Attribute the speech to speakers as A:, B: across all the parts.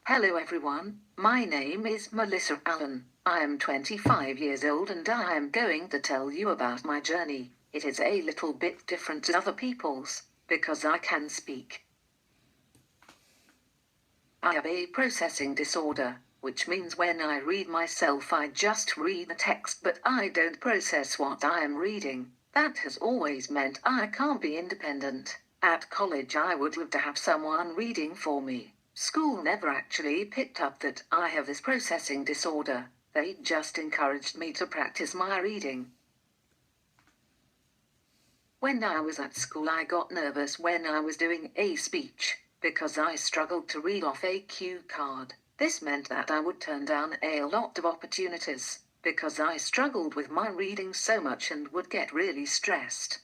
A: Hello everyone, my name is Melissa Allen. I am 25 years old and I am going to tell you about my journey. It is a little bit different to other people's, because I can speak. I have a processing disorder, which means when I read myself I just read the text but I don't process what I am reading. That has always meant I can't be independent. At college I would love to have someone reading for me. School never actually picked up that I have this processing disorder. They just encouraged me to practice my reading. When I was at school I got nervous when I was doing a speech, because I struggled to read off a cue card. This meant that I would turn down a lot of opportunities, because I struggled with my reading so much and would get really stressed.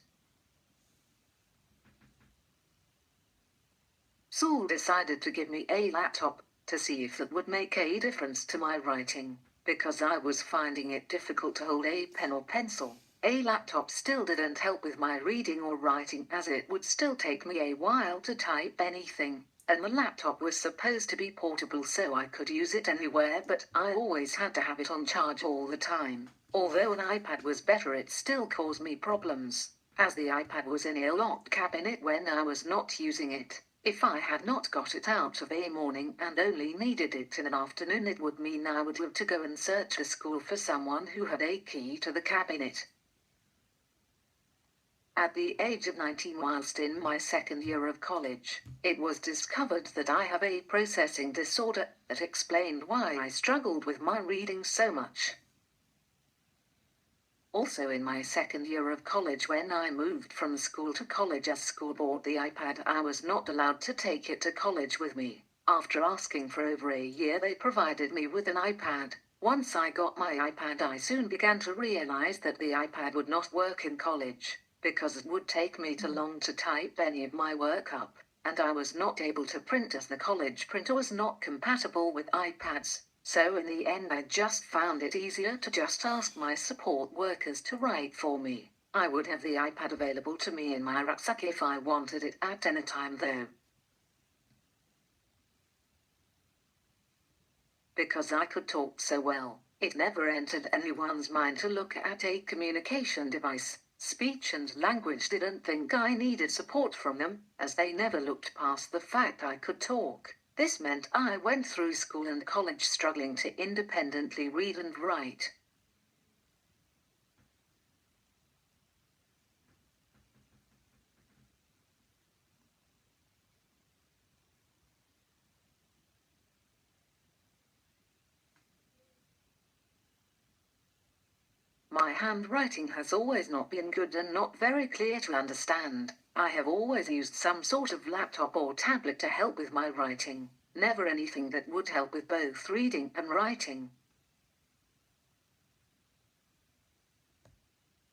A: School decided to give me a laptop, to see if it would make a difference to my writing, because I was finding it difficult to hold a pen or pencil. A laptop still didn't help with my reading or writing, as it would still take me a while to type anything, and the laptop was supposed to be portable so I could use it anywhere, but I always had to have it on charge all the time. Although an iPad was better, it still caused me problems, as the iPad was in a locked cabinet when I was not using it. If I had not got it out of a morning and only needed it in an afternoon, it would mean I would have to go and search the school for someone who had a key to the cabinet. At the age of 19, whilst in my second year of college, it was discovered that I have a processing disorder. That explained why I struggled with my reading so much. Also in my second year of college, when I moved from school to college, as school bought the iPad, I was not allowed to take it to college with me. After asking for over a year, they provided me with an iPad. Once I got my iPad, I soon began to realize that the iPad would not work in college, because it would take me too long to type any of my work up, and I was not able to print as the college printer was not compatible with iPads. So in the end I just found it easier to just ask my support workers to write for me. I would have the iPad available to me in my rucksack if I wanted it at any time though. Because I could talk so well, it never entered anyone's mind to look at a communication device. Speech and language didn't think I needed support from them, as they never looked past the fact I could talk. This meant I went through school and college struggling to independently read and write. My handwriting has always not been good and not very clear to understand. I have always used some sort of laptop or tablet to help with my writing, never anything that would help with both reading and writing.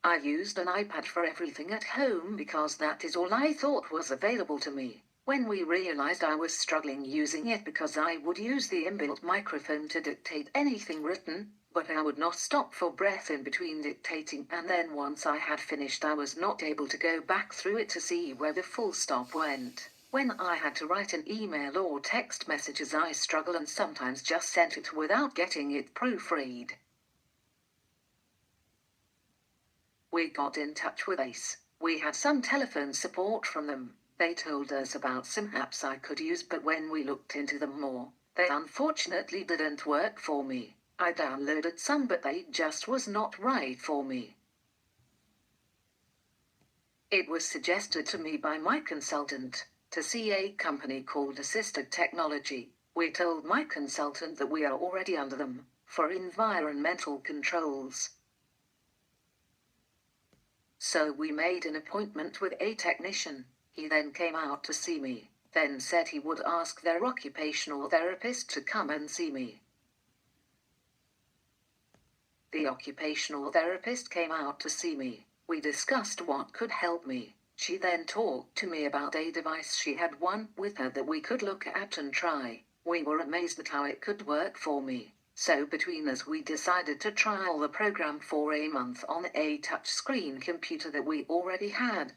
A: I used an iPad for everything at home because that is all I thought was available to me. When we realized I was struggling using it because I would use the inbuilt microphone to dictate anything written, but I would not stop for breath in between dictating, and then once I had finished I was not able to go back through it to see where the full stop went. When I had to write an email or text messages, I struggled and sometimes just sent it without getting it proofread. We got in touch with Ace. We had some telephone support from them. They told us about some apps I could use, but when we looked into them more, they unfortunately didn't work for me. I downloaded some, but they just was not right for me. It was suggested to me by my consultant to see a company called Assistive Technology. We told my consultant that we are already under them for environmental controls. So we made an appointment with a technician. He then came out to see me, then said he would ask their occupational therapist to come and see me. The occupational therapist came out to see me. We discussed what could help me. She then talked to me about a device she had one with her that we could look at and try. We were amazed at how it could work for me. So between us we decided to trial the program for a month on a touchscreen computer that we already had.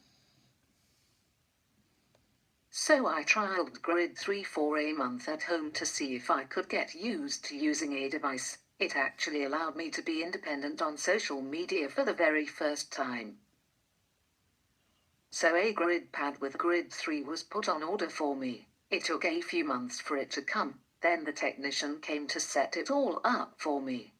A: So I trialed Grid 3 for a month at home to see if I could get used to using a device. It actually allowed me to be independent on social media for the very first time. So a grid pad with Grid 3 was put on order for me. It took a few months for it to come, then the technician came to set it all up for me.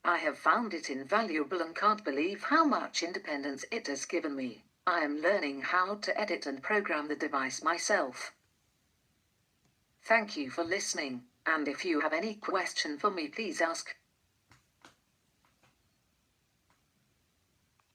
A: I have found it invaluable and can't believe how much independence it has given me. I am learning how to edit and program the device myself. Thank you for listening, and if you have any question for me, please ask.